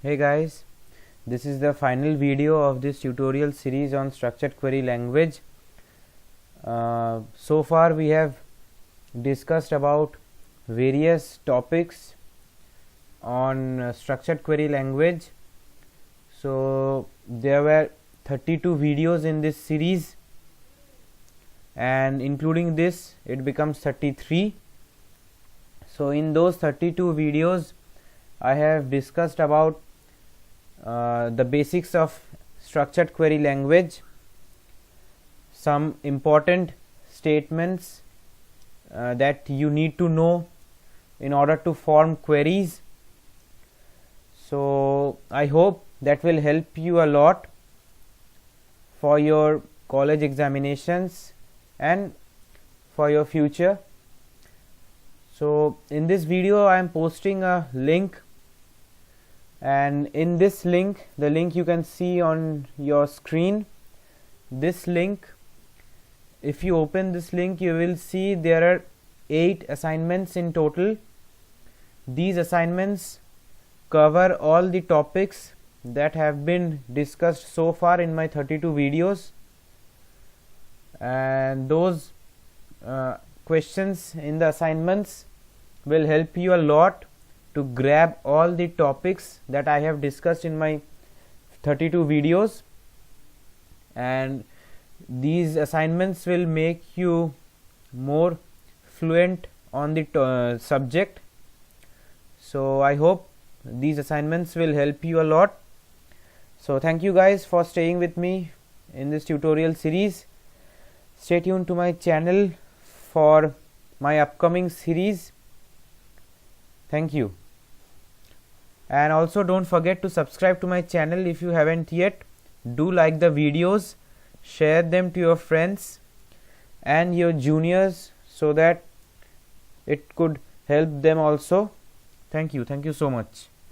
Hey guys, this is the final video of this tutorial series on structured query language. So far we have discussed about various topics on structured query language. So there were 32 videos in this series, and including this it becomes 33. So in those 32 videos I have discussed about the basics of structured query language, some important statements that you need to know in order to form queries. So I hope that will help you a lot for your college examinations and for your future. So in this video I am posting a link, and in this link, the link you can see on your screen, this link, if you open this link you will see there are 8 assignments in total. These assignments cover all the topics that have been discussed so far in my 32 videos, and those questions in the assignments will help you a lot to grab all the topics that I have discussed in my 32 videos, and these assignments will make you more fluent on the subject. So I hope these assignments will help you a lot. So thank you guys for staying with me in this tutorial series. Stay tuned to my channel for my upcoming series. Thank you. And also don't forget to subscribe to my channel if you haven't yet. Do like the videos, share them to your friends and your juniors so that it could help them also. Thank you so much.